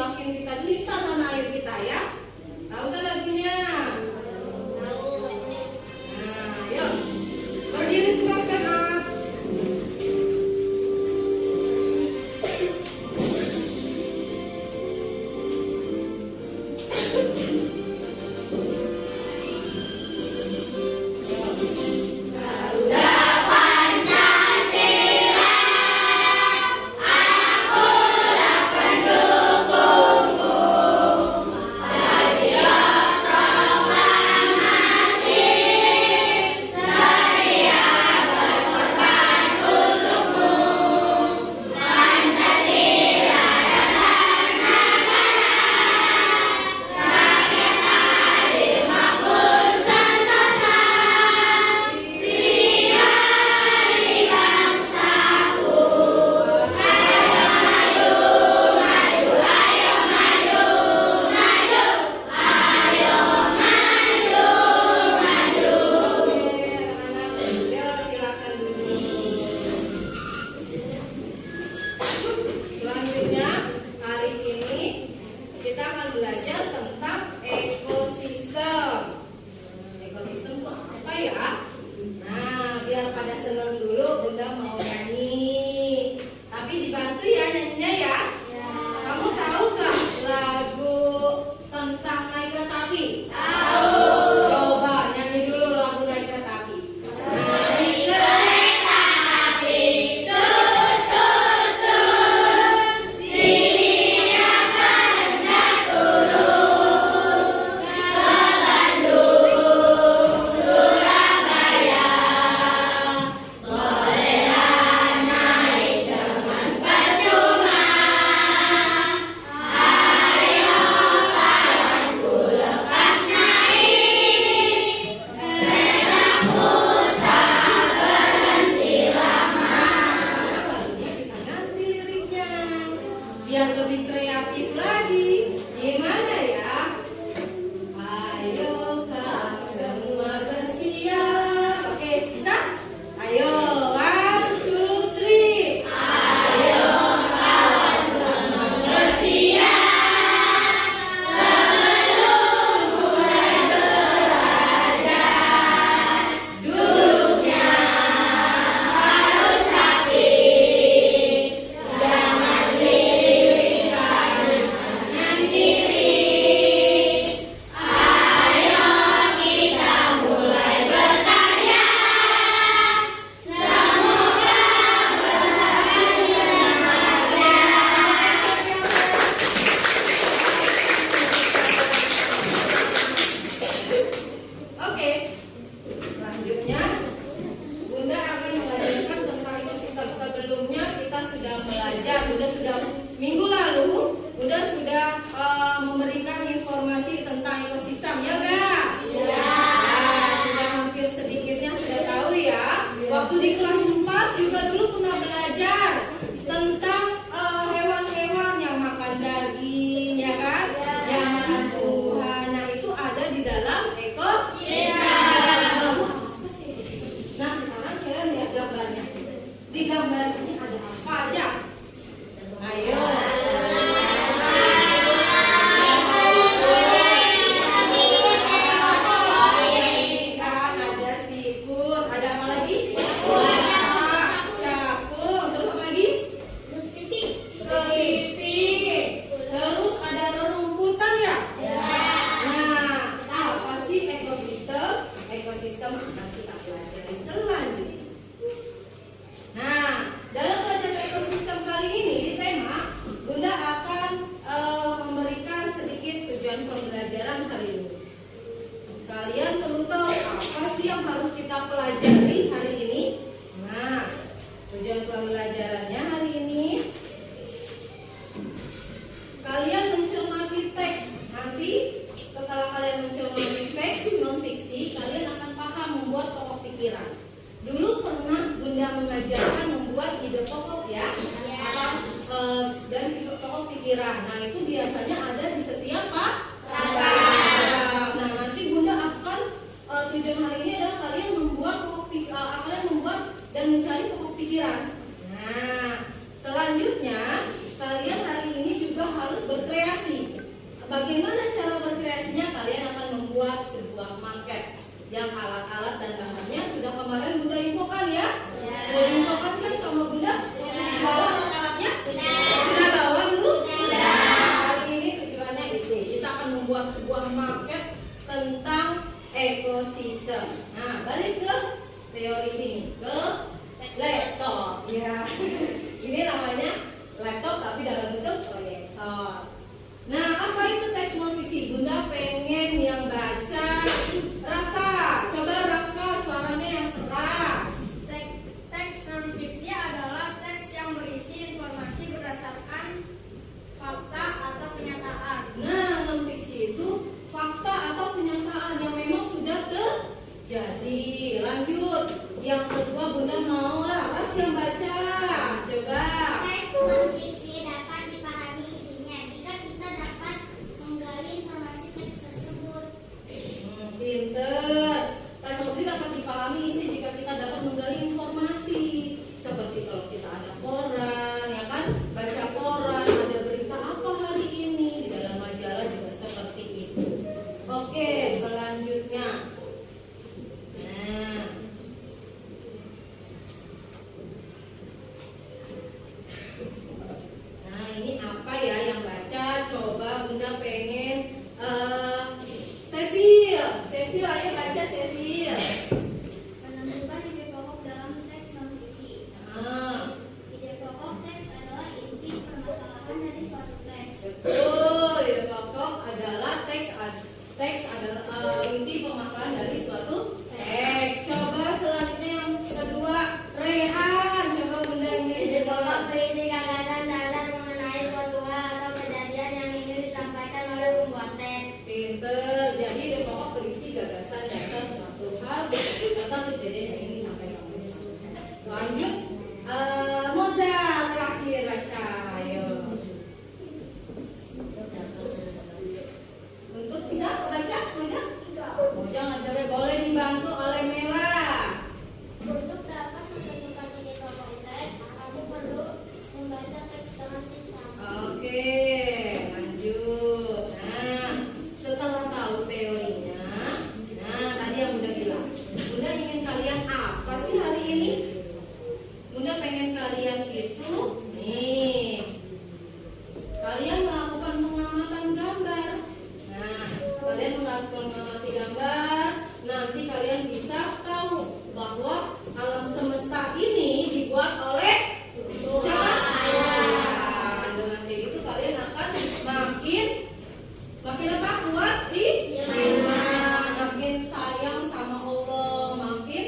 semakin kita cinta tanah air kita ya. Tahu nggak lagunya? Nah, yuk berdiri semua sekarang. Selanjutnya, hari ini kita akan belajar tentang ekosistem. Ekosistem itu apa ya? Nah, biar pada senang dulu, Bunda mau nyanyi. Tapi dibantu ya nyanyinya ya. Kamu tahu gak lagu tentang naik kereta api? Tahu. Coba nyanyi dulu lagu naik kereta api. Naik kereta api. Biar lebih kreatif lagi, gimana ya? Ayo kak semua bersiap. Oke, bisa? Ayo, 1, 2, 3. Ayo kak semua bersiap. Sebelum mulai belajar, duduknya harus rapi. Jangan lirik kanan kiri. Ayo kita mulai berkarya. Semoga berhasil semangatnya. Oke, selanjutnya Bunda akan mengajarkan tentang ekosistem. Sebelumnya kita sudah belajar, Bunda sudah minggu lalu, Bunda sudah memberikan informasi tentang ekosistem, ya enggak? Iya. Nah, sudah hampir sedikitnya sudah tahu ya. Waktu di kelas 4 juga dulu pernah belajar tentang hewan-hewan yang makan daging, ya kan? Yang makan tumbuhan. Nah, itu ada di dalam ekosistem. Apa sih ekosistem? Nah, sekarang kalian lihat gambarnya. Di gambar ini ada apa aja? Ayo. Ikan, ada siput, ada apa lagi? Capung, terus apa lagi? Kepiting. Terus ada rerumputan ya? Nah, apa sih ekosistem? Ekosistem akan kita pelajari selanjutnya. Nah, dalam pelajaran ekosistem kali ini di tema, Bunda akan memberikan sedikit tujuan pembelajaran hari ini. Kalian perlu tahu apa sih yang harus kita pelajari hari ini? Nah, tujuan pembelajarannya hari ini, kalian mencermati teks. Nanti setelah kalian mencermati teks non-fiksi, kalian akan paham membuat pokok pikiran. Dulu pernah Bunda mengajarkan membuat ide pokok ya, dan ide pokok pikiran. Nah, itu biasanya ada di setiap paragraf. Nah, nanti Bunda akan tujuan hari ini adalah kalian membuat dan mencari pokok pikiran. Nah, selanjutnya kalian hari ini juga harus berkreasi. bagaimana cara berkreasinya? Kalian akan membuat sebuah maket yang alat-alat dan bahannya sudah kemarin Bunda infokan ya. Sudah diinfokan kan sama Bunda? Bawa alat-alatnya? Sudah bawa belum? Hari ini tujuannya itu. Kita akan membuat sebuah maket tentang ekosistem. Nah, balik ke teori sini, ke laptop. Ya, ini namanya laptop tapi dalam bentuk proyektor. Nah, apa itu teks non fiksi? Bunda pengen yang baca Rafka. Coba Rafka suaranya yang keras. Teks non fiksi adalah teks yang berisi informasi berdasarkan fakta atau kenyataan. Nah, non fiksi itu fakta atau kenyataan yang memang sudah terjadi. Lanjut. Yang kedua Bunda mau Laras yang baca. Coba. Teks non fiksi dapat dipahami isinya jika kita dapat menggali informasi teks tersebut. Pinter. Teks non fiksi dapat dipahami isi jika kita dapat menggali informasi. Seperti kalau kita ada koran, ya kan? Baca koran, ada berita apa hari ini di dalam majalah juga seperti itu. Oke, selanjutnya. Nah, ini apa ya yang baca? Coba Bunda pengen Cecil ayo baca Cecil. Menentukan ide pokok dalam teks non fiksi. Ide pokok teks adalah inti permasalahan dari suatu teks. Betul, ide pokok adalah teks adalah inti permasalahan dari suatu teks. Coba selanjutnya yang kedua, Rehan. Coba Bunda ingin. Ide pokok berisi gagasan dasar mengenai suatu hal atau kejadian yang ingin disampaikan oleh pembuat teks. Pinter. Jadi ide pokok berisi gagasan dasar suatu hal atau kejadian yang ingin disampaikan oleh suatu teks. Lanjut, Moza terakhir baca. Ayo. Untuk bisa baca, Moza? Oh, jangan sampai boleh dibantu oleh Mela. Untuk dapat menentukan ide pokok teks, kamu perlu membaca teks dengan seksama. Oke, lanjut. Nah, setelah tahu teorinya, nah tadi yang Bunda bilang, Bunda ingin kalian apa sih hari ini? Bunda pengen kalian itu, nih, kalian melakukan pengamatan gambar. Nah, kalian mengamati gambar, nanti kalian bisa tahu bahwa alam semesta ini dibuat oleh siapa? Dengan kayak gitu kalian akan makin apa? Kuat iman, makin sayang sama Allah, makin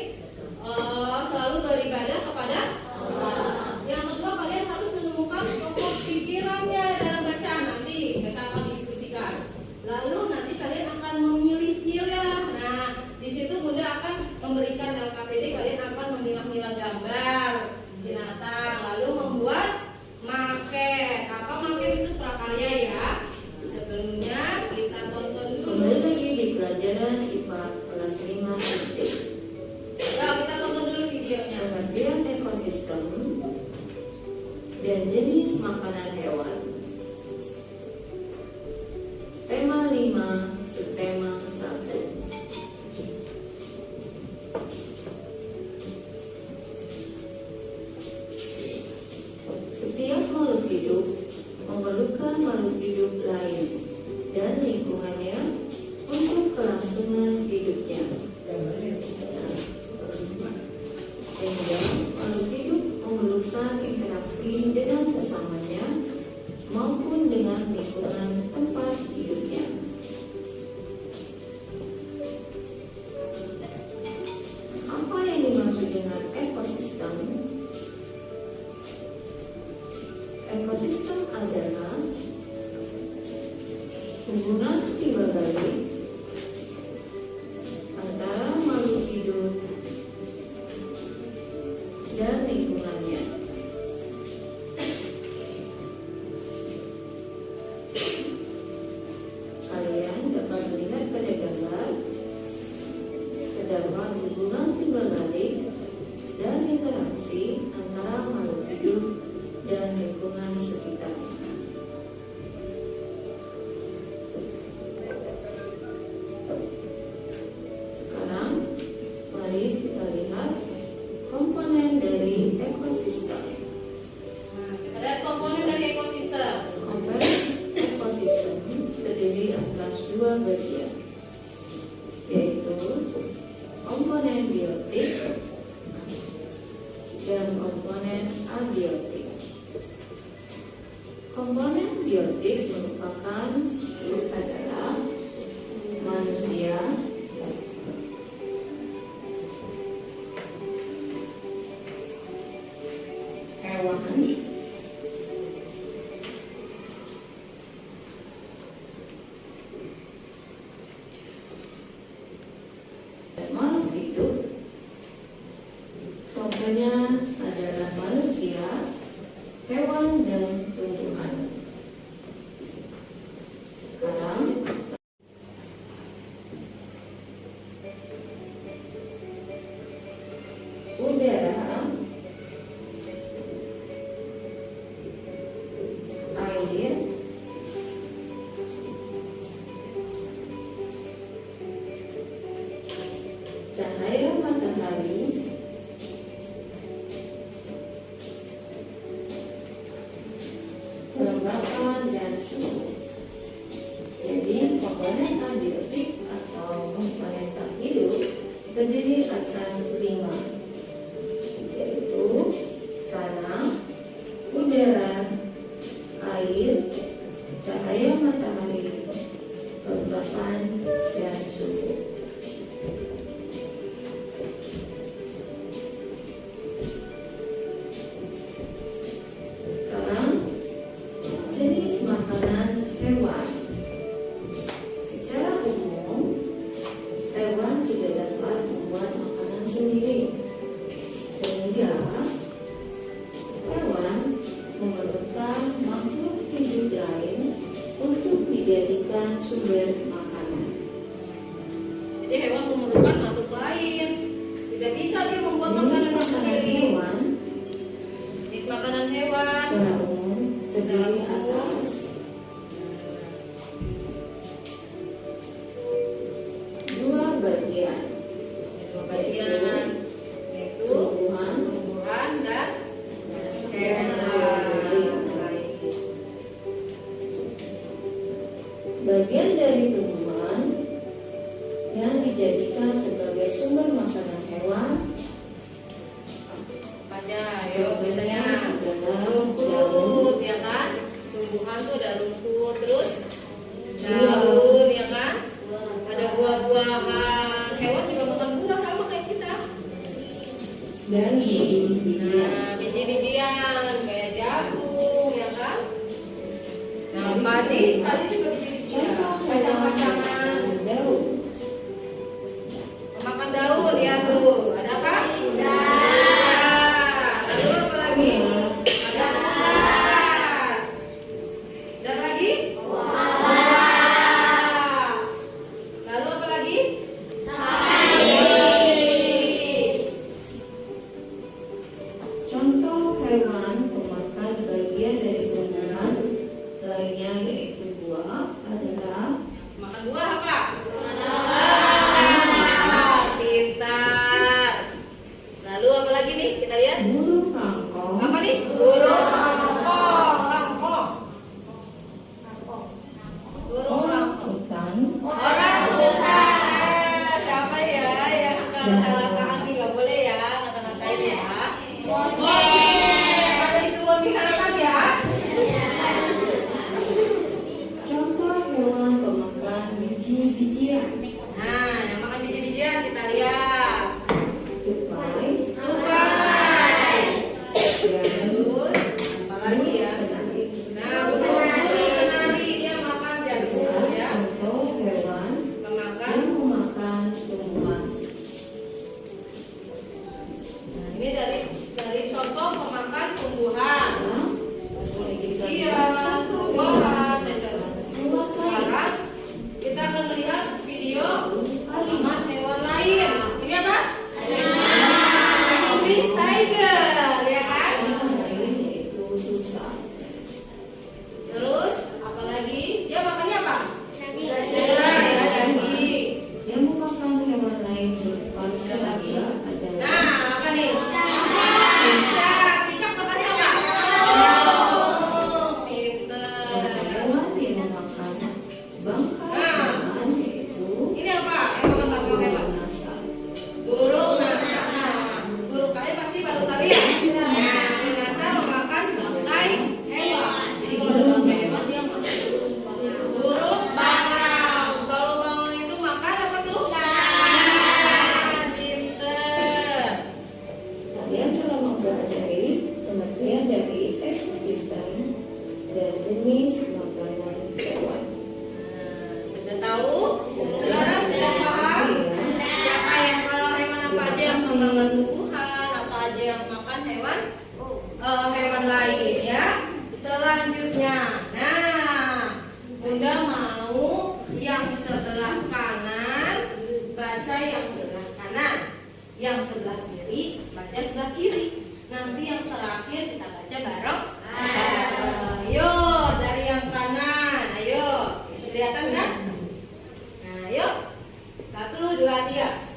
selalu beribadah kepada Allah. Yang kedua kalian harus menemukan pokok pikirannya dalam bacaan. Nanti kita akan diskusikan. Lalu nanti kalian akan memilih-pilih. Nah, di situ Bunda akan memberikan LKPD. Kalian akan memilah-milah gambar binatang, lalu membuat maket. Apa maket itu? Prakarya ya. Sebelumnya kita tonton dulu. Kembali lagi di pelajaran IPA kelas 5 SD. Nah, kita tonton dulu videonya. Pengertian ekosistem dan jenis makanan hewan. Tema 5, subtema 1. Setiap makhluk hidup memerlukan makhluk hidup lain dan lingkungannya untuk kelangsungan hidupnya. Sehingga makhluk hidup memerlukan interaksi dengan sesamanya maupun dengan lingkungan tempat hidupnya. Apa yang dimaksud dengan ekosistem? Ekosistem adalah hubungan timbal balik antara makhluk hidup dan lingkungannya. Kalian dapat melihat pada gambar terdapat hubungan timbal balik dan interaksi antara makhluk hidup dan lingkungan sekitarnya. Komponen biotik merupakan adalah manusia, hewan, makhluk hidup. Contohnya adalah manusia, hewan, dan tumbuhan. Sekarang udara, air, cahaya matahari, kelembapan, dan suhu. Jadi komponen abiotik atau komponen tak hidup terdiri atas 5, yaitu tanah, udara, air, cahaya matahari, kelembapan, dan suhu. Sekarang jenis makanan hewan. Secara umum, hewan tidak dapat membuat makanan sendiri, sehingga hewan memerlukan makhluk hidup lain untuk dijadikan sumber makanan. Jadi hewan memerlukan makhluk lain. Tidak bisa dia membuat makanan Jenis makanan sendiri. hewan Jenis makanan hewan. secara umum terdiri atas 2 bagian, Dua bagian, yaitu tumbuhan tumbuhan dan dan hewan. bagian dari tumbuhan yang dijadikan sebagai sumber makanan hewan. Aja, yuk biasanya adalah rumput, ya kan? Tumbuhan tuh ada rumput, terus daun, ya kan? Ada buah-buahan. Hewan juga makan buah sama kayak kita. dan biji-bijian. Nah, biji-bijian kayak jagung, ya kan? Nah, padi juga biji-bijian. Kacang-kacangan, Daun. makan daun, ya tuh. Ada kan? Lalu apa lagi? Ada buah. Dan lagi? Lalu apa lagi? Contoh hewan pemakan bagian dari tumbuhan lainnya yaitu buah, dan jenis makanan hewan. Sudah tahu? Sekarang sudah paham? Siapa yang kalau hewan apa aja yang membangun tumbuhan, apa aja yang makan hewan? Hewan lain ya. Selanjutnya, nah, Bunda mau yang sebelah kanan baca yang sebelah kanan, yang sebelah kiri baca sebelah kiri. Nanti yang terakhir kita baca bareng. Ayo dari yang kanan, ayo kelihatan kan? Nah, ayo 1, 2, 3.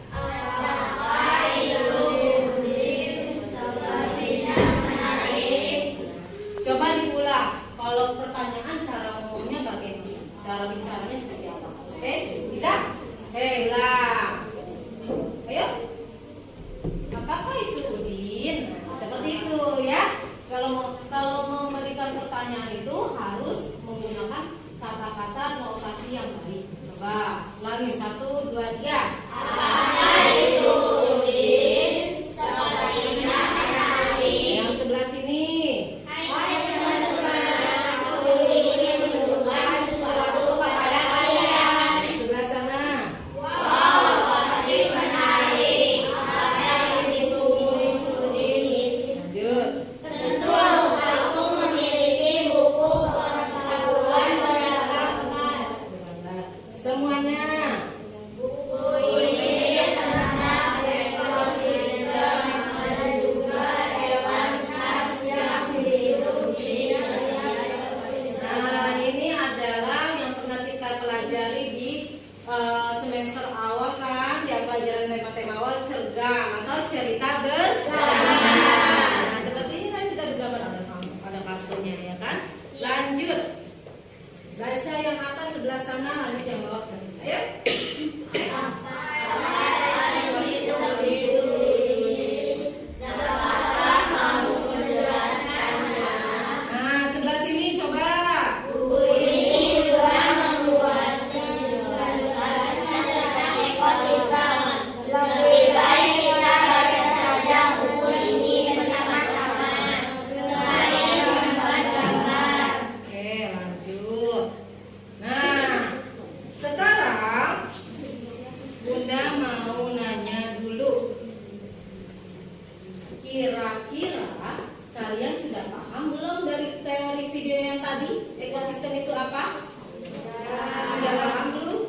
Coba diulang. Kalau pertanyaan cara ngomongnya bagaimana? Cara bicaranya seperti apa? Oke, bisa? Ulang. Ayo. Apakah itu Udin? Seperti itu ya. Kalau mau memberikan pertanyaan itu harus menggunakan kata-kata atau okasi yang baik. Coba ulangi 1, 2, 3. Apakah itu Udin? Sepertinya menarik. Yang sebelah sini. Hai teman-teman, aku ingin menunjukkan sesuatu kepada kalian. Sebelah sana. Wow, pasti menarik. Ada isi buku itu Udin. Lanjut. Tentu, aku memiliki buku pengetahuan beragam. Semuanya. Buku ini tentang ekosistem, ada juga hewan khas yang hidup di sekitar ekosistem. Nah, ini adalah yang pernah kita pelajari di semester awal kan, di pelajaran tema awal cergam atau cerita bergambar. Nah, seperti ini kan cerita bergambar ada kasutnya ya kan? Lanjut. Baca yang atas sebelah sana, lanjut yang bawah sebelah sini. Ayo. Ekosistem hidup ini dapatkah kamu menjelaskannya? Nah, sebelah sini coba. Buku ini juga membuat penjelasan tentang ekosistem. Lebih baik kita baca saja buku ini bersama-sama. Saya membuat gambar. Oke, lanjut. Nah, sekarang Bunda mau nanya dulu. Kira-kira kalian sudah paham belum dari teori video yang tadi? Ekosistem itu apa? Sudah paham belum?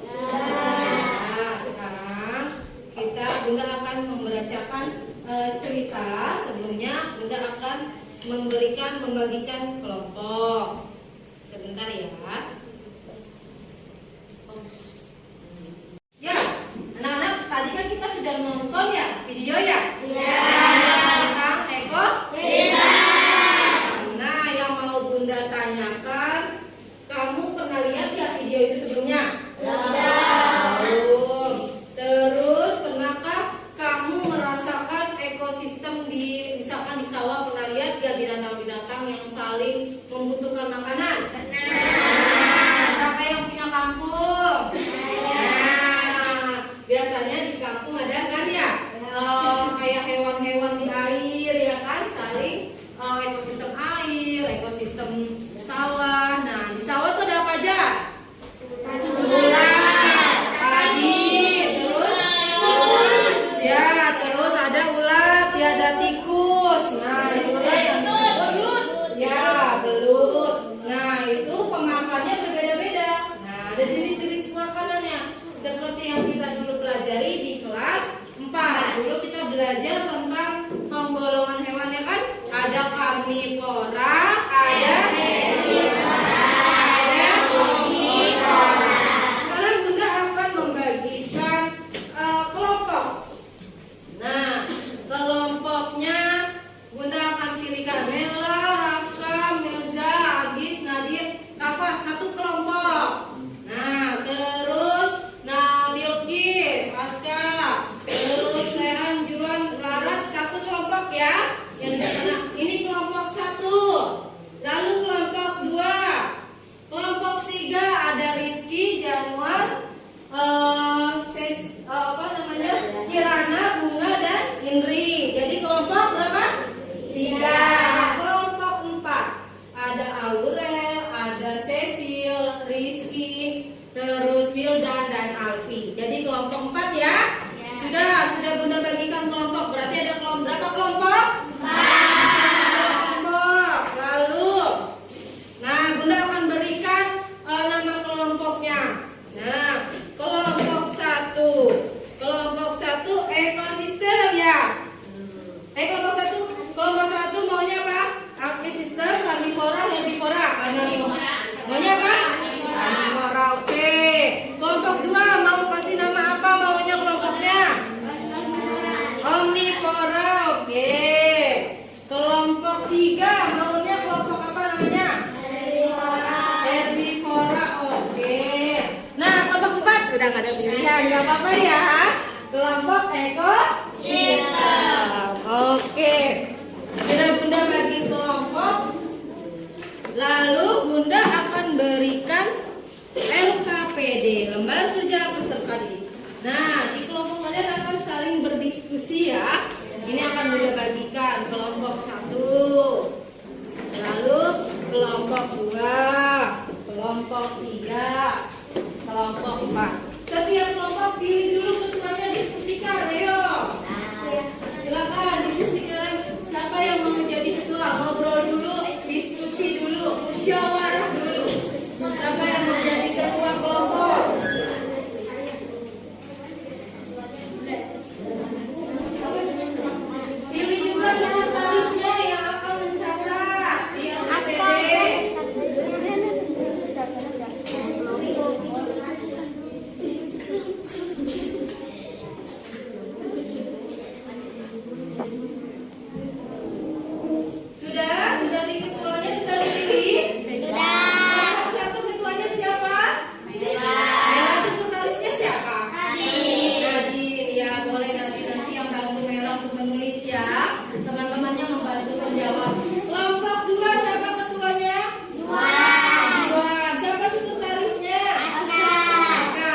Nah, sekarang Bunda akan membacakan cerita. Sebelumnya Bunda akan membagikan kelompok. Sebentar ya. Ya, anak-anak, tadi kan kita sudah nonton ya video ya? Iya. Tentang ekosistem. Nah, yang mau Bunda tanyakan, kamu pernah lihat ya video itu sebelumnya? Belum. Terus pernahkah kamu merasakan ekosistem misalkan di sawah, pernah lihat gak binatang-binatang yang saling membutuhkan makanan? Siapa yang punya kampung? Biasanya di kampung ada kan ya, kayak hewan-hewan di air ya kan, saling ekosistem air, ekosistem sawah. Nah, di sawah tuh ada apa aja? Ulat, padi, terus ada ulat, ya ada tikus. Nah, itulah yang disebut ya belut. Nah, kelompok 4 ya? Sudah Bunda bagikan kelompok. Berarti ada berapa kelompok? 4 kelompok. Lalu, nah Bunda akan berikan nama kelompoknya. Nah, kelompok 1 ekosistem ya. Kelompok 1 maunya apa? Ekosistem, karnivora, herbivora. Maunya apa? Karnivora. Oke. Kelompok 2 mau kasih nama apa maunya kelompoknya? Omnivora. Oke. Kelompok 3 maunya kelompok apa namanya? Herbivora. Oke. Nah, kelompok 4 udah nggak ada pilihan, nggak apa-apa ya. Kelompok ekosistem. Oke. Sudah Bunda bagi kelompok. Lalu Bunda akan berikan LKPD, lembar kerja peserta didik. Nah, di kelompok kalian akan saling berdiskusi ya. Ini akan Bunda bagikan kelompok 1, lalu kelompok 2, kelompok 3, kelompok 4. Setiap kelompok pilih dulu ketuanya, diskusikan. Ayo. Silakan diskusikan. Siapa yang mau jadi ketua? Ngobrol dulu, diskusi dulu, musyawarah dulu. Siapa yang mau jadi ketua kelompok? Pilih juga sekretarisnya yang akan mencatat di LKPD. Sudah di ketuanya sudah dipilih? Kelompok 1 ketuanya siapa? Mela. Sekretarisnya siapa? Nadine. Ya, boleh nanti yang bantu Mela untuk menulis ya. Teman-temannya membantu menjawab. Kelompok 2 siapa ketuanya? Iwan. Siapa sekretarisnya? Aska.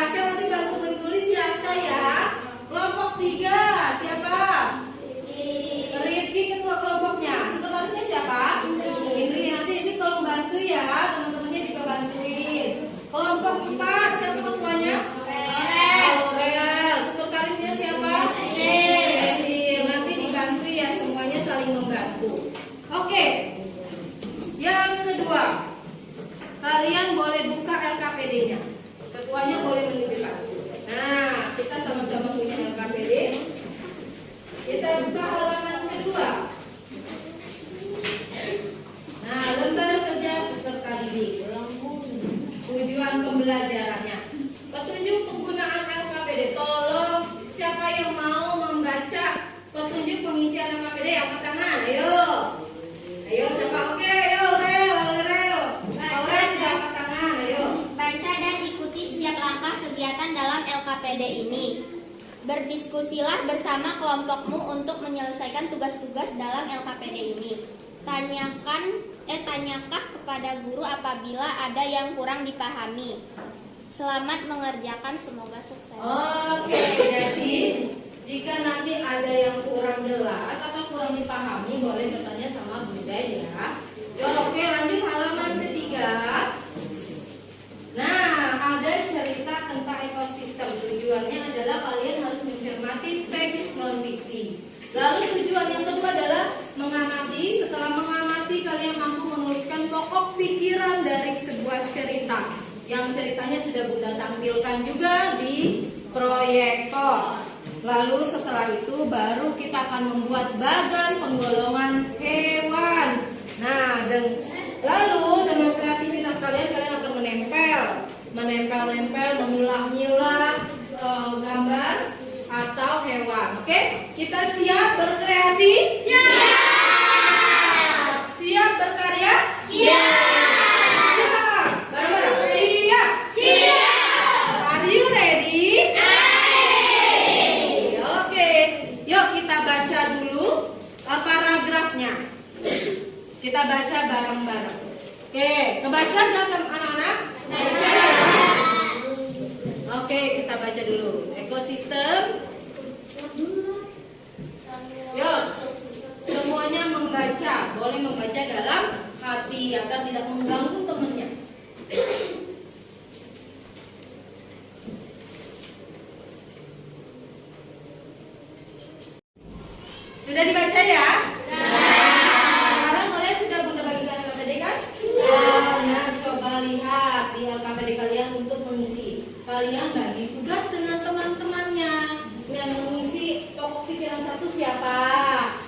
Aska nanti bantu menulis ya, Aska ya. Kelompok 3 siapa? Rifki ketua kelompoknya. Sekretarisnya siapa? Indri. Nanti ini tolong bantu ya, teman-temannya juga bantuin. Kelompok 4 siapa ketuanya? Aurel. Sekretarisnya siapa? Cecil. Nanti dibantu ya, semuanya saling membantu. Oke. Yang kedua, kalian boleh buka LKPD-nya. Ketuanya boleh menunjukkan. Nah, kita sama-sama punya LKPD. Kita buka halaman kedua. Nah, lembar kerja peserta didik. Tujuan pembelajarannya. Petunjuk penggunaan LKPD. Tolong siapa yang mau membaca petunjuk pengisian LKPD angkat tangan. Ayo. Ayo siapa? Oke, ayo Aurel sudah angkat tangan. Ayo. Baca dan ikuti setiap langkah kegiatan dalam LKPD ini. Berdiskusilah bersama kelompokmu untuk menyelesaikan tugas-tugas dalam LKPD ini. Tanyakah kepada guru apabila ada yang kurang dipahami. Selamat mengerjakan, semoga sukses. Oke, jadi jika nanti ada yang kurang jelas atau kurang dipahami, boleh bertanya sama Bunda ya. Oke, lanjut halaman ketiga. Nah, ada cerita tentang ekosistem. Tujuannya adalah kalian harus mencermati teks non-fiksi. Lalu tujuan yang kedua adalah mengamati. Setelah mengamati, kalian mampu menuliskan pokok pikiran dari sebuah cerita. Yang ceritanya sudah Bunda tampilkan juga di proyektor. Lalu setelah itu baru kita akan membuat bagan penggolongan hewan. Nah, lalu dengan kreativitas kalian akan menempel, memilah-milah gambar atau hewan. Oke, kita siap berkreasi? Siap berkarya? Bareng-bareng. Siap. Are you ready? Oke, yuk kita baca dulu paragrafnya. Kita baca bareng-bareng. Oke, kebaca nggak anak-anak? Oke, kita baca dulu. Ekosistem. Yuk, semuanya membaca. Boleh membaca dalam hati agar tidak mengganggu temannya. Sudah dibaca ya? Sekarang kalian sudah Bunda bagikan LKPD kan? Nah, coba lihat di LKPD kalian untuk mengisi. Kalian bagi tugas dengan teman-temannya. Yang mengisi pokok pikiran 1 siapa?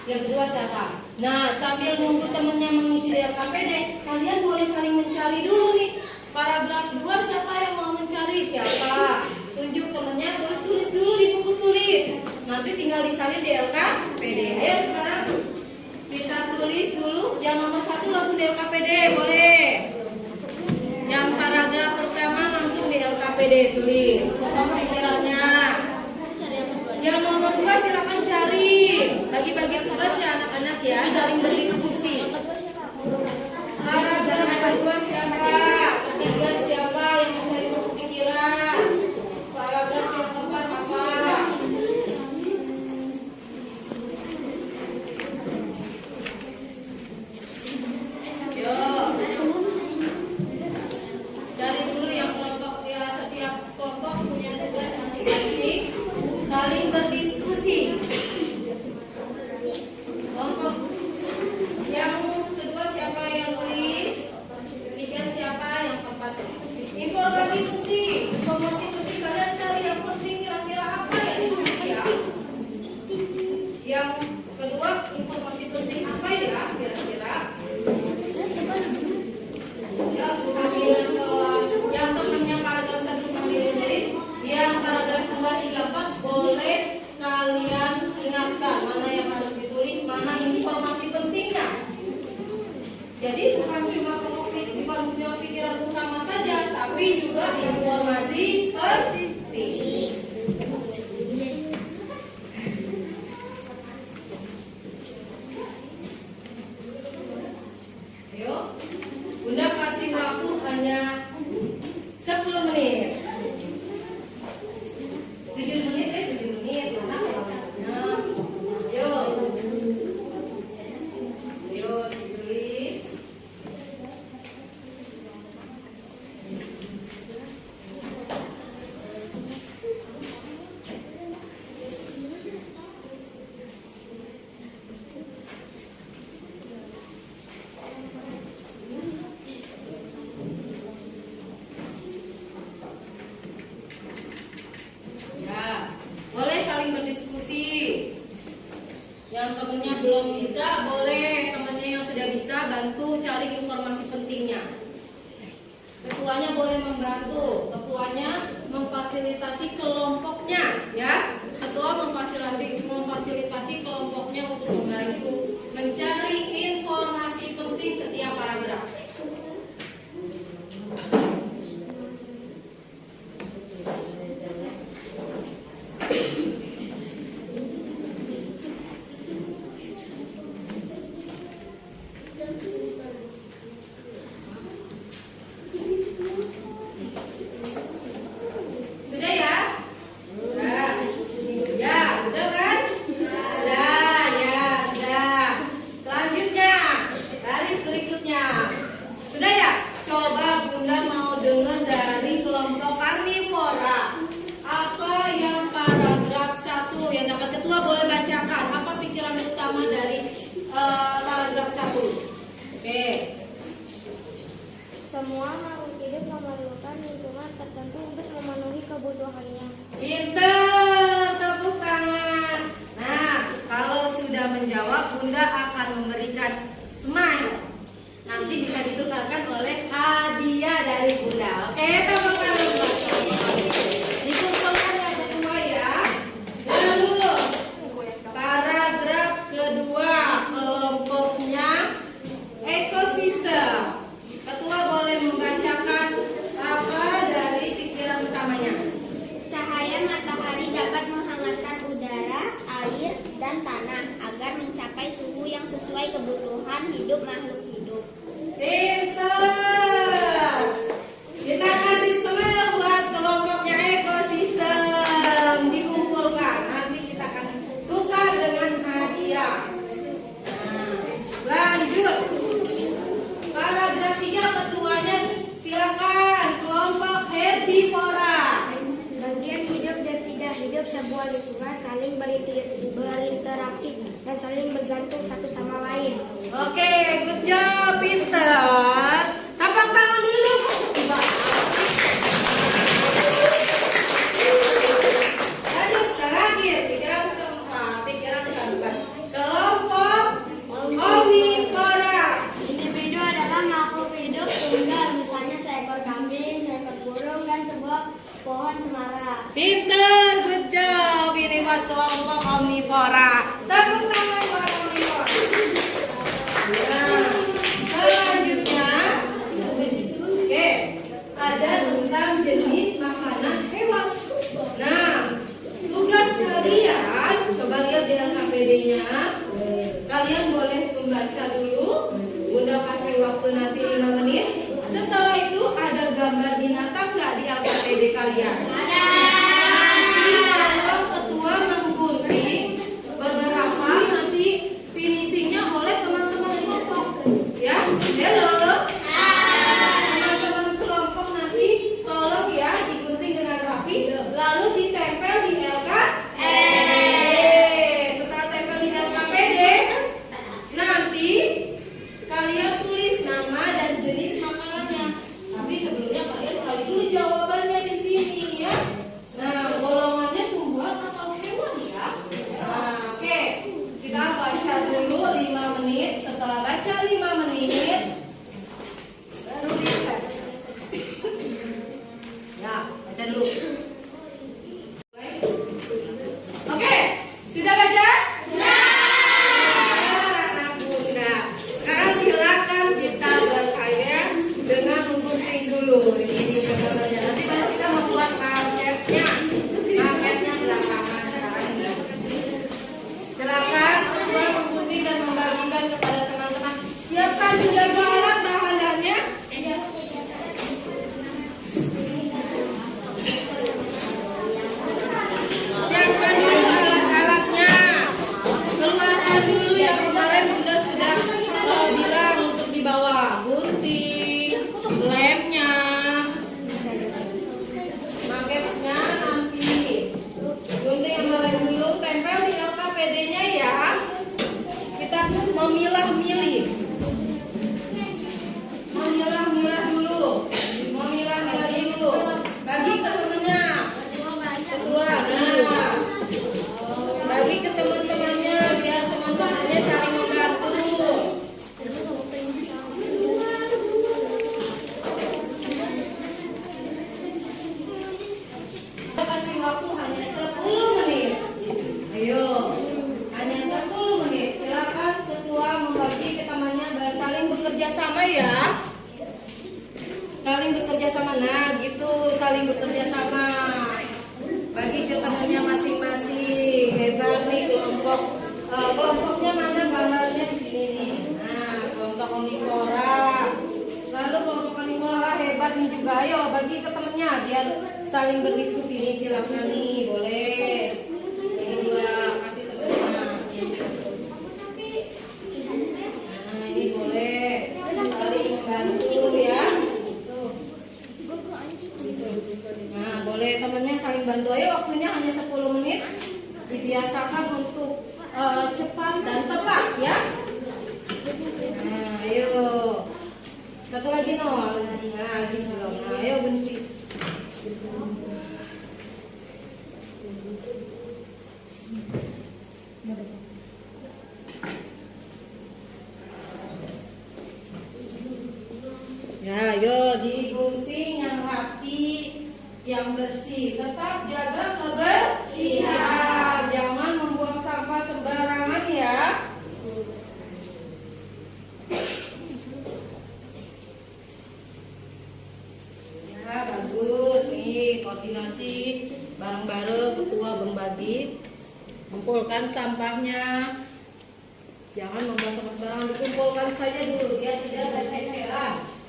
Yang kedua siapa? Nah, sambil nunggu temennya mengisi di LKPD, kalian boleh saling mencari dulu nih. Paragraf 2 siapa yang mau mencari? Siapa? Tunjuk temennya, tulis dulu di buku tulis. Nanti tinggal disalin di LKPD. Ayo sekarang kita tulis dulu. Yang nomor 1 langsung di LKPD, boleh. Yang paragraf pertama langsung di LKPD tulis pokok pikirannya. Yang nomor 2 silakan cari. Bagi-bagi tugas ya anak-anak ya, saling berdiskusi. Paragraf kedua siapa? Ketiga siapa yang mencari pokok pikiran? Paragraf yang keempat apa? Yuk. Cari dulu yang kelompok ya, setiap kelompok punya tugas masing-masing. Saling berdiskusi. Kelompok yang kedua siapa yang nulis? Tiga siapa? Yang keempat siapa? Informasi penting kalian cari yang penting kira-kira apa ya di sini ya? Yang kedua informasi penting apa ya kira-kira? Ya, sambil yang temennya paragraf 1 sambil nulis, yang paragraf 2, 3, 4 boleh kalian ingatkan mana yang harus ditulis, mana informasi pentingnya. Jadi bukan cuma pikiran utama saja, tapi juga informasi penting. Yuk, Bunda kasih waktu hanya 10 menit. 7 menit 7 menit. Mana kalau yuk. Yuk, ditulis. Ya, boleh saling berdiskusi. Yang temennya belum bisa, boleh temennya yang sudah bisa bantu cari informasi pentingnya. Ketuanya boleh membantu, ketuanya memfasilitasi kelompoknya, ya. Ketua memfasilitasi kelompoknya untuk membantu mencari informasi penting setiap paragraf. Sudah ya? Sudah. Ya, sudah kan? Sudah, ya, sudah. Selanjutnya, baris berikutnya. Sudah ya? Coba Bunda mau dengar dari kelompok karnivora. Apa yang paragraf 1 yang dapat ketua boleh bacakan? Apa pikiran utama dari paragraf 1? Oke. Semua makhluk hidup memerlukan lingkungan tertentu untuk memenuhi kebutuhannya. Pinter, tepuk tangan. Nah, kalau sudah menjawab, Bunda akan memberikan smile. Nanti bisa ditukarkan oleh hadiah dari Bunda. Oke, tepuk tangan. Dikumpulkan yang kedua ya. Lalu, paragraf kedua, kelompoknya ekosistem. Ketua boleh membacakan apa dari pikiran utamanya. Cahaya matahari dapat menghangatkan udara, air, dan tanah agar mencapai suhu yang sesuai kebutuhan hidup makhluk hidup. Pinter. Kita kasih dan saling bergantung satu sama lain. Oke, good job, pinter. Tapak tangan dulu dong. Lanjut, terakhir, pikiran keempat. Kelompok omnivora. Individu adalah makhluk hidup tunggal, misalnya seekor kambing, seekor burung, dan sebuah pohon cemara. Pinter, good job. Ini buat kelompok omnivora. Tepuk tangan buat omnivora. Nah, selanjutnya, oke, ada tentang jenis makanan hewan. Nah, tugas kalian, coba lihat di LKPD-nya. Kalian boleh membaca dulu. Bunda kasih waktu nanti 5 menit. Setelah itu ada gambar binatang nggak di LKPD kalian? Ada. Nanti kalau ketua menggunting beberapa, nanti finishingnya oleh teman-teman kelompok. Ya, hello. Teman-teman kelompok nanti tolong ya digunting dengan rapi, lalu ditempel di LKPD. Setelah tempel di LKPD, nanti kalian tulis nama dan jenis makanannya. Tapi sebelumnya kalian cari dulu jawabannya di sini ya. Nah, golongannya tumbuhan atau hewan ya. Nah, oke. Kita baca dulu 5 menit. Setelah baca 5 menit, baru lihat. Ya, baca dulu. Oke, sudah baca? Anak Bunda. Sekarang silakan kita berkarya dengan menggunting dulu. Ini gambarnya. Nanti baru kita membuat paketnya. Paketnya belakangan sekarang ini. Silakan ketua menggunting dan membagikan kepada teman-teman. Siapkan sudah alat bahan-bahannya. Siapkan dulu alat-alatnya. Keluarkan dulu yang kemarin Bunda sudah bilang untuk dibawa. Gunting, lemnya, maketnya nanti. Gunting yang kemarin dulu, tempel di LKPD-nya ya. Kita memilah-milih. Memilah-milah dulu. Memilah-milah dulu. Bagi ke temennya. Ketua, nah. Bagi ke teman-temannya biar teman-temannya saling membantu. Kita kasih waktu hanya 10 menit. Ayo, hanya 10 menit. Silakan ketua membagi ke temannya dan saling bekerja sama ya. Saling bekerja sama, nah gitu, saling bekerja sama. Bagi ke temannya masing-masing. Hebat nih kelompok. Kelompoknya mana gambarnya di sini nih. Nah, kelompok omnivora. Lalu kelompok omnivora hebat nih juga. Ayo bagi ke temannya biar saling berdiskusi nih. Silakan nih, boleh. Ini dua kasih temannya. Nah, ini boleh. Saling membantu ya. Nah, boleh temannya saling bantu. Ayo waktunya hanya 10 menit. Dibiasakan untuk cepat dan tepat ya. Nah, ayo. Satu lagi nol. Nah, gitu dong. Nah, ayo berhenti. Ya, ayo digunting yang rapi, yang bersih. Tetap jaga kebersihan. Jangan membuang sampah sembarangan ya. Ya, bagus nih koordinasi bareng-bareng ketua membagi. Kumpulkan sampahnya. Jangan membuang sampah sembarangan, dikumpulkan saja dulu biar tidak berceceran.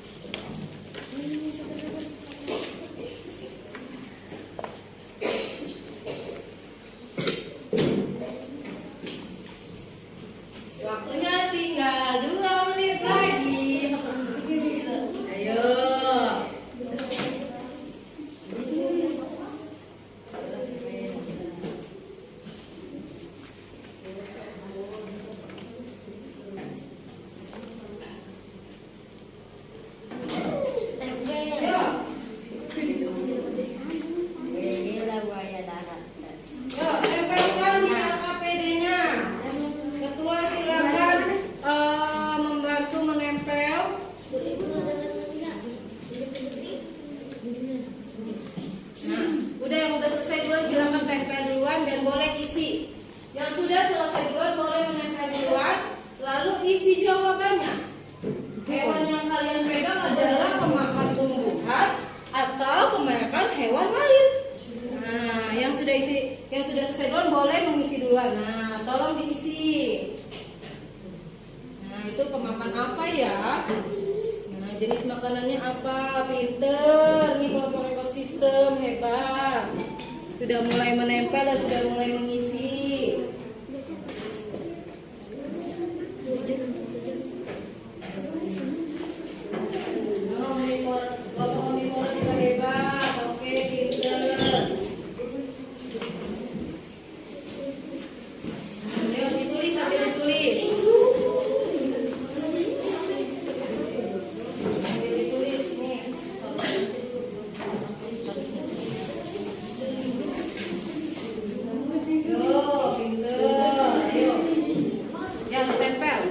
Waktunya tinggal 2 menit lagi. Ayo. duluan dan boleh isi. Yang sudah selesai duluan boleh menempel duluan, lalu isi jawabannya. Hewan yang kalian pegang adalah pemakan tumbuhan atau pemakan hewan lain. Nah, yang sudah selesai duluan boleh mengisi duluan. Nah, tolong diisi. Nah, itu pemakan apa ya? Nah, jenis makanannya apa? Pinter, nih kelompok ekosistem hebat. Sudah mulai menempel dan sudah mulai mengisi. Kelompok omnivora juga hebat. Oke, pinter. Ayo ditulis, sambil ditulis. Sambil ditulis nih. Yo, pinter. Ayo. Yang tempel.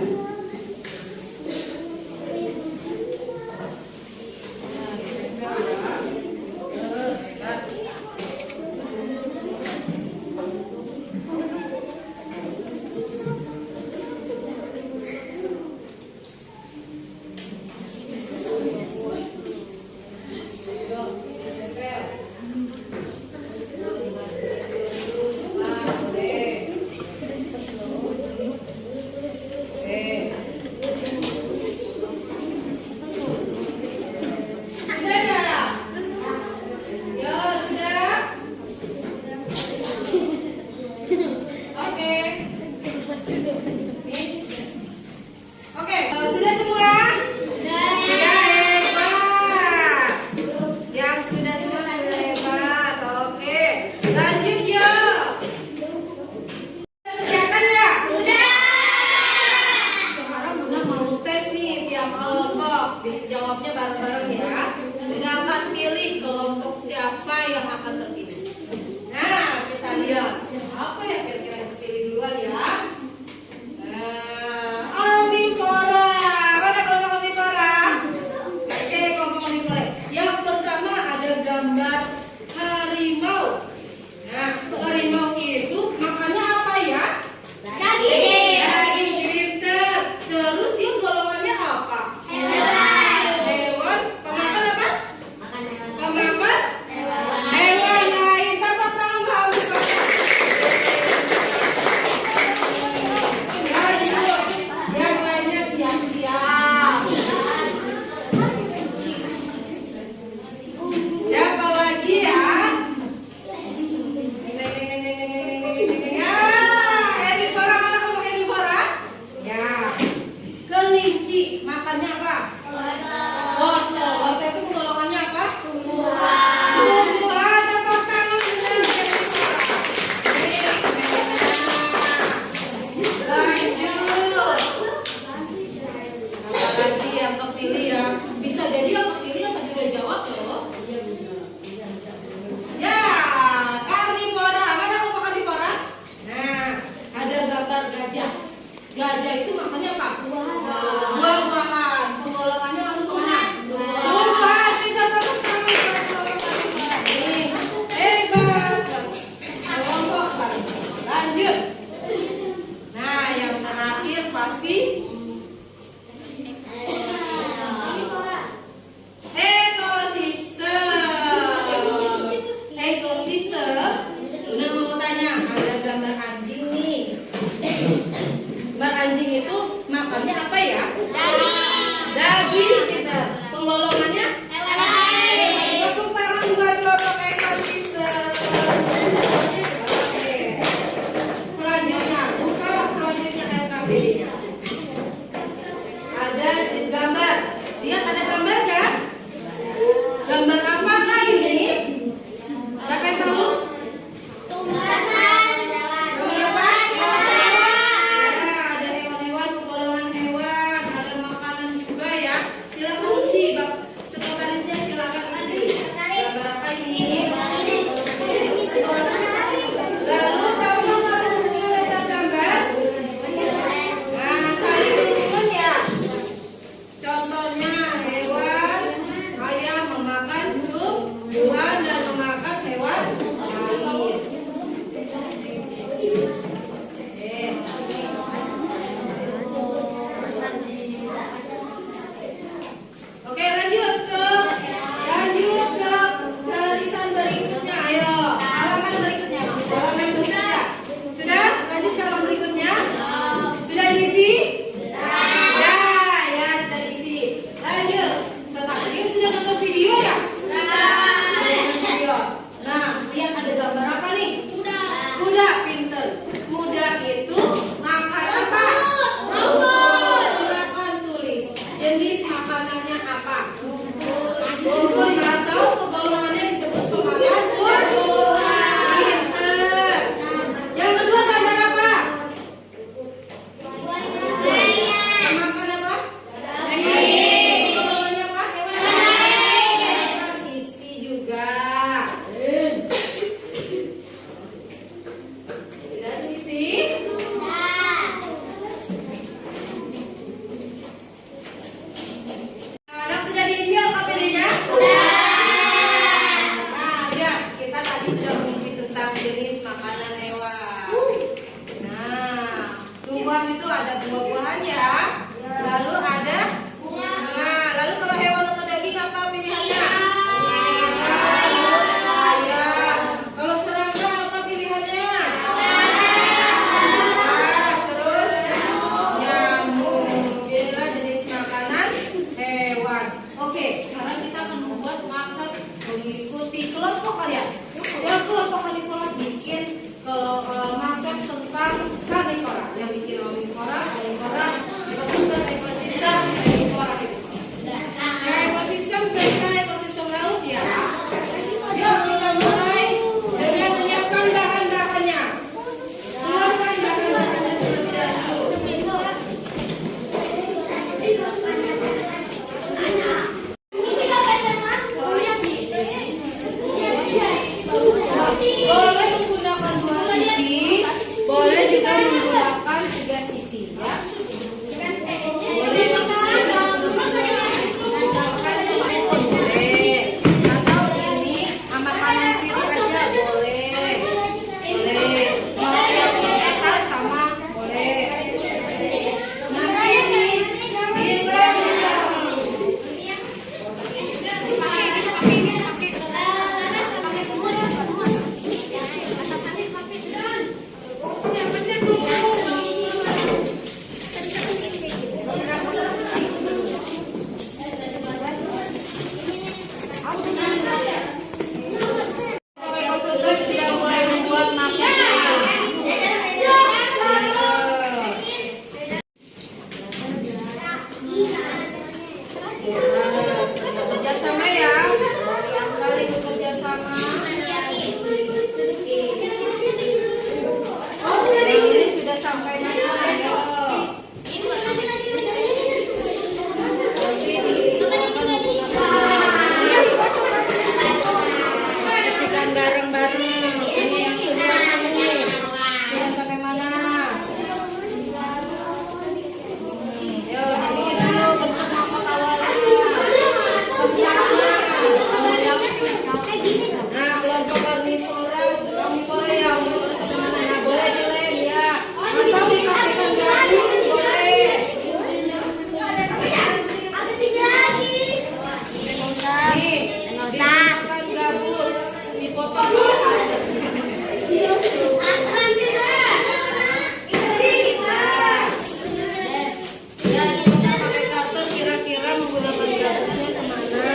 Jawabnya bareng-bareng ya. Silakan pilih kelompok siapa yang akan terpilih. Nah, kita lihat siapa yang kira-kira yang terpilih duluan ya. Omnivora. Mana kelompok omnivora? Oke, kelompok omnivora. Yang pertama ada gambar harimau. Nah, harimau itu makannya apa ya? Daging. Daging, pinter. Terus dia golongannya apa? Hewan. Pemakan apa? Pemakan hewan lain. Tepuk tangan Pak Omnivora. Lanjut. Yang lainnya siap-siap. Siapa lagi ya? Herbivora, mana kelompok herbivora? Ya. Kelinci makannya apa? Wortel. Wortel itu golongannya apa? Tumbuhan. Tepuk tangan sudah herbivora. Lanjut. Apa lagi yang kepilih ya? Bisa jadi yang kepilih yang tadi udah jawab loh. Ya, karnivora. Mana kelompok karnivora? Nah, ada gambar gajah. Gajah itu makannya apa? Buah-buahan. Penggolongannya masuk ke mana? Tumbuhan. Kita tepuk tangan buat kelompok karnivora. Nih, hebat. Kelompok karnivora. Lanjut. Nah, yang terakhir pasti ekosistem. Ekosistem. Udah mau tanya, ada gambar anjing nih. Gambar anjing itu makannya apa ya? Daging, pintar. Penggolongannya? Tepuk tangan buat kelompok ekosistem. Oke. Selanjutnya, buka selanjutnya LKPD-nya. Ada gambar. Lihat ada gambar nggak? Gambar apakah ini? Siapa yang tahu? Gambar apa? Ya, ada hewan-hewan, penggolongan hewan, ada makanan juga ya. Silakan isi, Bang. Sekretarisnya silakan isi. Gambar apa ini? Lalu kamu mau hubungan letak gambar? Nah, saling berhubungan ya. Contohnya hewan ayam memakan dikelompokkan ya. Yang kelompok karnivora bikin market tentang karnivora. Yang bikin omnivora, ekosistem, karnivora itu. Ekosistem tentang ekosistem laut ya. Yuk kita mulai dengan menyiapkan bahan-bahannya. Keluarkan bahan-bahannya terlebih dahulu. Boleh menggunakan 2 sisi, boleh juga menggunakan 3 sisi ya. Boleh atau ini sama kanan kiri aja boleh. Mau yang di atas sama boleh. Nanti di belakang. Sudah mulai membuat bekerja sama ya, saling bekerja sama. Ini sudah sampai mana? Ayo. Bersihkan bareng-bareng. Ini yang semua ini. Sudah sampai mana? Yuk, dibikin dulu bentuk mangkok awalnya. Nah, kelompok karnivora ya, nah, boleh dilem ya. Atau dipakaikan gabus boleh. Nih, digunakan gabus, dipotong. Ya, kita pakai karton kira-kira menggunakan gabusnya kemana?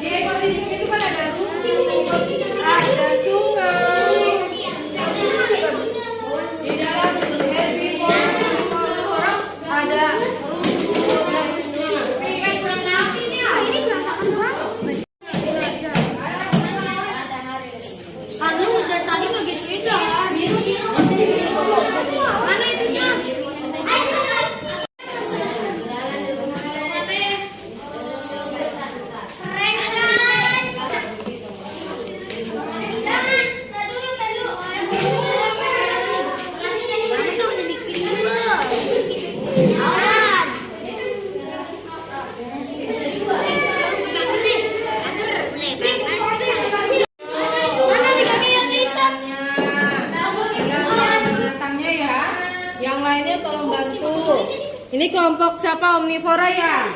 Di ekosistem itu kan ada rumput, ada sungai. Di dalam herbivora ada rumput gabusnya. Karena udah tadi nggak gituin dah. Mana itunya? Binatangnya ya. Yang lainnya tolong bantu. Ini kelompok siapa? Omnivora ya?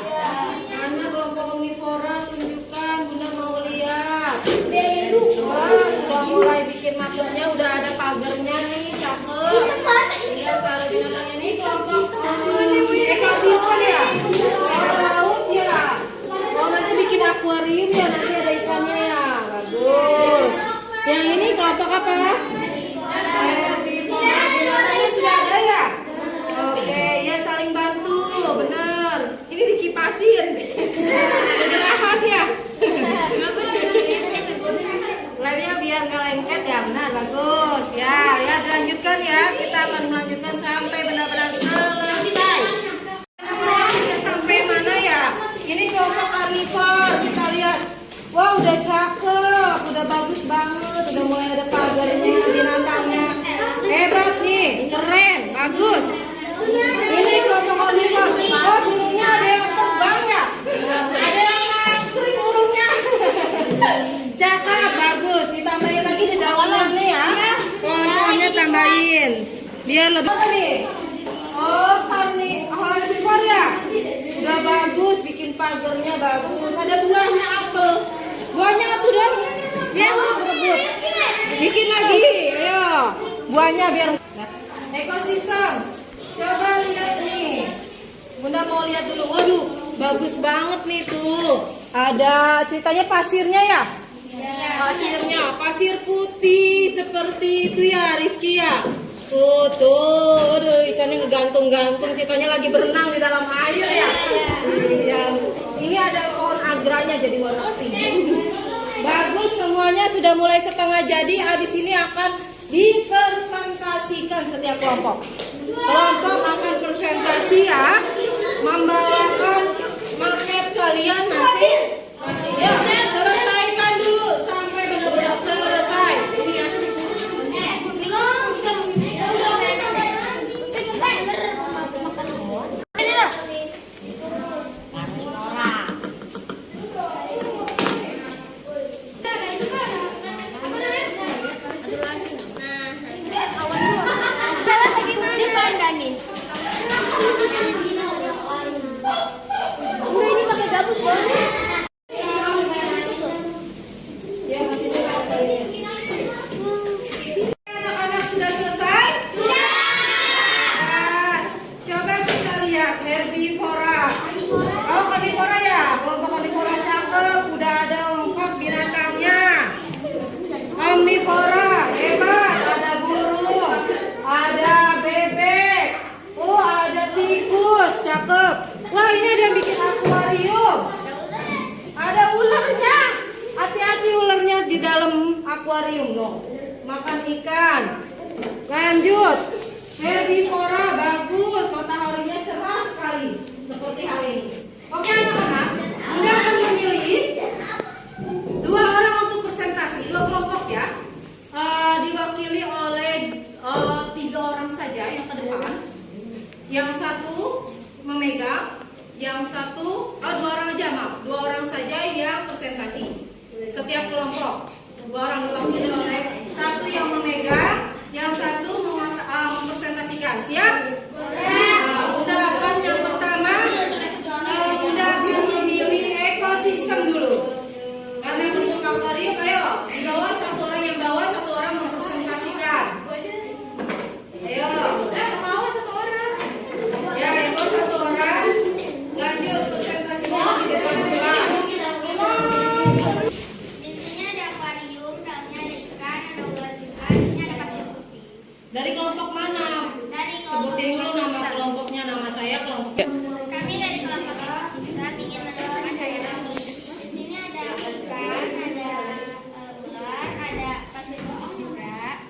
Mana kelompok omnivora? Tunjukkan, Bunda mau lihat. Wah, sudah mulai bikin marketnya, udah ada pagarnya nih, cakep. Tinggal taruh binatangnya ini kelompok ekosistem ya? Laut ya? Oh, nanti bikin akuarium ya, nanti ada ikannya ya. Bagus. Yang ini kelompok apa? Binatangnya sudah ada ya? Oke, ya saling bantu, bener. Ini dikipasin. Kegerahan ya? Lemnya biar nggak lengket ya, benar, bagus. Ya, dilanjutkan ya. Kita akan melanjutkan sampai benar-benar selesai. Sudah sampai mana ya? Ini kelompok karnivor, kita lihat. Wah, udah cakep, udah bagus banget, udah mulai ada pagarnya, binatangnya. Hebat nih, keren, bagus. Ini kelompok karnivor. Oh, burungnya ada yang terbang ya? Ada yang ngangkring burungnya. Cakep, bagus. Ditambahin lagi di daunnya nih ya. Pohon-pohonnya tambahin. Biar lebih apa nih? Oh, karnivor ya? Udah bagus, bikin pagarnya bagus. Ada buahnya apel. Buahnya buahnya biar ekosistem. Coba lihat nih. Bunda mau lihat dulu. Waduh, bagus banget nih tuh. Ada ceritanya pasirnya ya? Pasirnya, pasir putih seperti itu ya, Rizky ya. Tuh, aduh, ikannya ngegantung-gantung. Ceritanya lagi berenang di dalam air ya. Iya. Ini ada pohon agranya jadi warna pink. Bagus, semuanya sudah mulai setengah jadi. Abis ini akan dipresentasikan setiap kelompok. Kelompok akan presentasi ya, membawakan maket kalian nanti. Ya, selesaikan dulu sampai benar-benar selesai. Sini ya. Anak-anak sudah selesai? Sudah. Nah, coba kita lihat herbivora. Oh, karnivora ya. Kelompok karnivora cakep. Udah ada lengkap binatangnya. Omnivora hebat. Ada burung, ada bebek. Oh, ada tikus. Cakep. Wah, ini ada yang bikin akuarium. Ada ularnya. Hati-hati ularnya di dalam akuarium loh. Makan ikan. Lanjut. Herbivora bagus. Mataharinya cerah sekali seperti hari ini. Oke anak-anak, Bunda akan memilih 2 orang untuk presentasi, 2 kelompok ya. Diwakili oleh 3 orang saja yang ke depan. Yang satu memegang, yang satu 2 orang aja maaf, 2 orang saja yang presentasi. Setiap kelompok 2 orang diwakili oleh satu yang memegang, yang satu mempresentasikan. Siap? Bunda akan yang pertama, Bunda akan memilih ekosistem dulu. Karena bentuk akuarium, ayo di bawah 1 orang yang bawah, 1 orang mempresentasikan. Ayo. Ya, yang bawah 1 orang. Lanjut presentasinya di depan kelas. Di sini ada akuarium, dalamnya ada ikan, ada ular juga. Di sini ada pasir putih. Dari kelompok mana? Dari kelompok Sebutin dulu nama ekosistem. kelompoknya, nama saya kelompok. Kami dari kelompok ekosistem ingin menunjukkan karya kami. Di sini ada ikan, ada ular, ada pasir putih juga.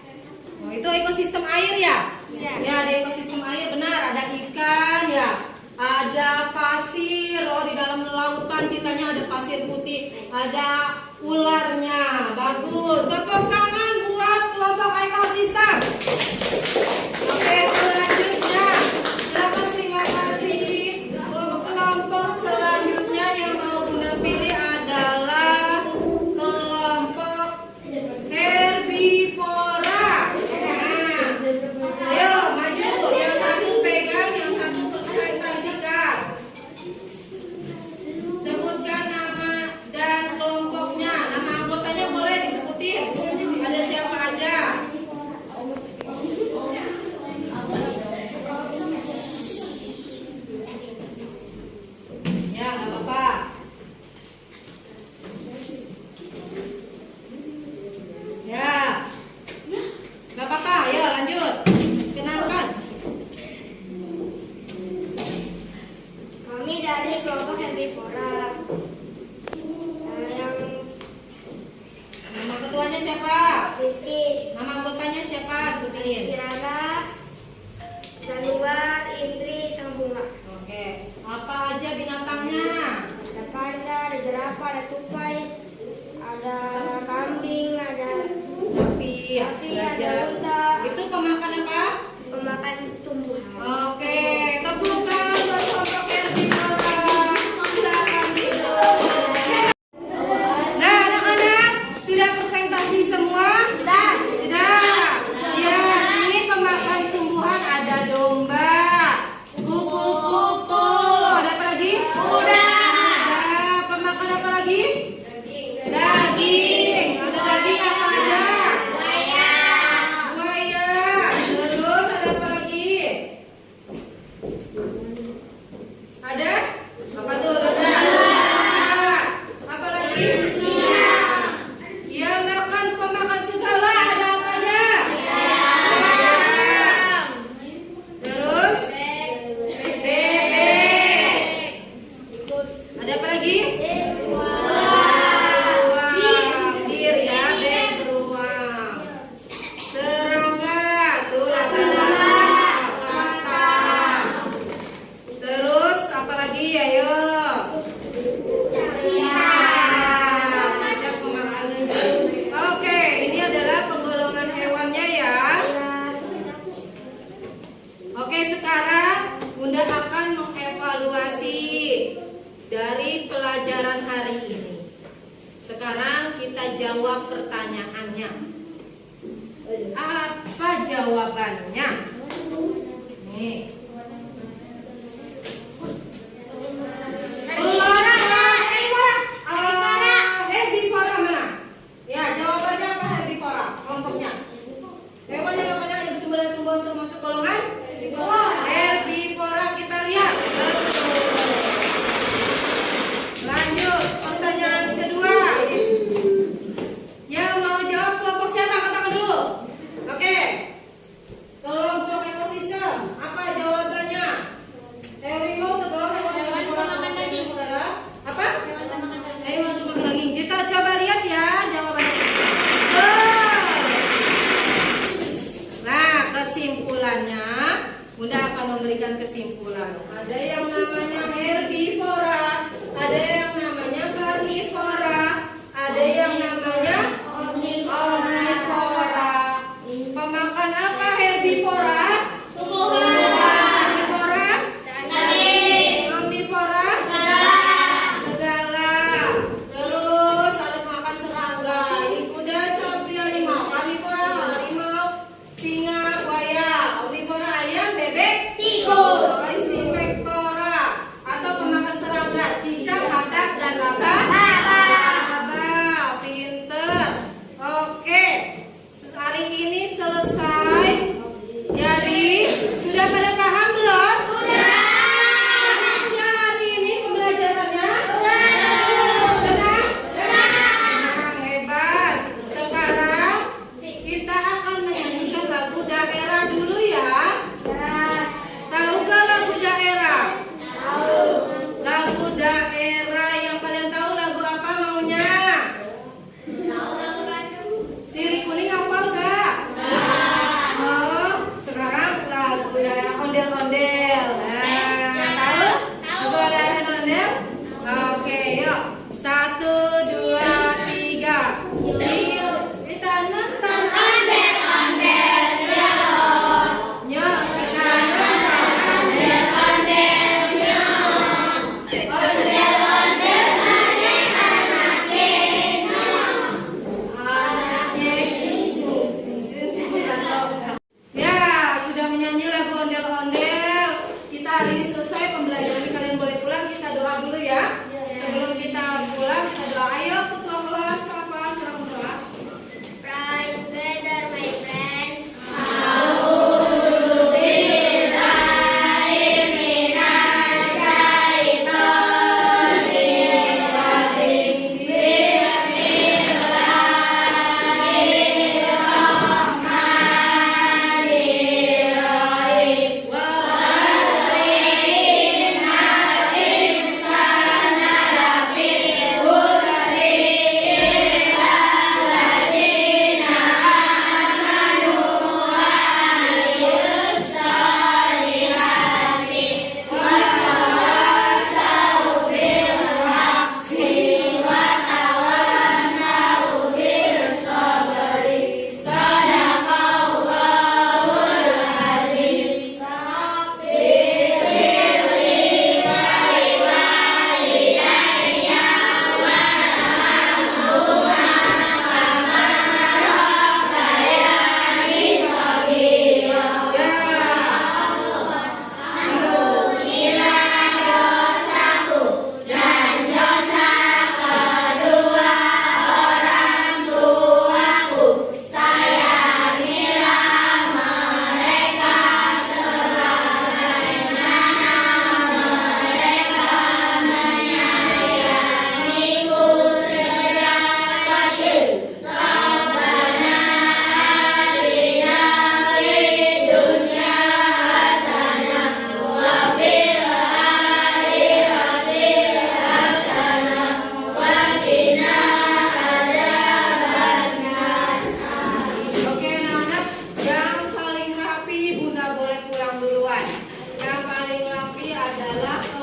Oh, itu ekosistem air ya? Iya. Ya, di ekosistem air benar ada ikan ya. Ada pasir, oh di dalam lautan ceritanya ada pasir putih, ada ularnya. Bagus. Tepuk tangan buat kelompok ekosistem. Oke, selanjutnya silakan, terima kasih. Kelompok selanjutnya yang mau Bunda pilih adalah kelompok herbivora. Nah, ayo maju. Yang satu pegang, yang satu presentasikan. Sebutkan nama dan kelompoknya. Nama anggotanya boleh disebutin. Ada siapa aja? Ya, nggak apa-apa. Ya, nggak apa-apa. Ayo lanjut. Kenalkan. Kami dari kelompok herbivora. Yang Nama ketuanya siapa? Rifki, Nama anggotanya siapa? Sebutin. Kirana, Januar, Indri, sama Bunga. Oke. Apa aja binatangnya? Ada panda, ada jerapah, ada tupai, ada kambing, ada Sapi, Sapi, ada gajah. unta. Itu pemakan apa? pemakan tumbuhan. Oke, tepuk tangan buat kelompok herbivora. Silakan duduk. Nah, anak-anak sudah presentasi semua? Sudah. Ya, ini pemakan tumbuhan ada domba, kupu-kupu. Ada apa lagi? Kuda. Ada pemakan apa lagi? Daging. Ada daging apa aja? Buaya. lagi? Dia makan pemakan segala, ada apa aja? Terus bebek. Ada apa lagi? Beruang. Bir ya, beruang. Serangga, tuh lata-lata. Terus apa lagi? Ayo. Macam pemakan. Oke, ini adalah penggolongan hewannya ya. Oke, sekarang Bunda akan mengevaluasi dari pelajaran hari ini. Sekarang kita jawab pertanyaannya. Apa jawabannya? Nih. Herbivora mana? Ya, jawabannya apa herbivora? Kelompoknya. Hewan yang apa yang bersumber dari tumbuhan termasuk golongan? Herbivora. Kita lihat. Lanjut, pertanyaan kedua. Yang mau jawab kelompok siapa? Katakan dulu. Oke. Kelompok ekosistem. Apa jawabannya? Harimau tergolong hewan pemakan daging. Apa? Hewan pemakan daging. Hewan pemakan daging. Kita coba lihat ya jawabannya. Betul. Nah, kesimpulannya, Bunda akan memberikan kesimpulan. Ada yang namanya herbivora, ada yang namanya karnivora, ada yang namanya omnivora. Pemakan apa herbivora? Karnivora? Omnivora? Segala. Terus ada pemakan serangga, kuda, sapi, harimau. Karnivora, harimau, singa, buaya. Omnivora, ayam, bebek, tikus. Insectivora. adalah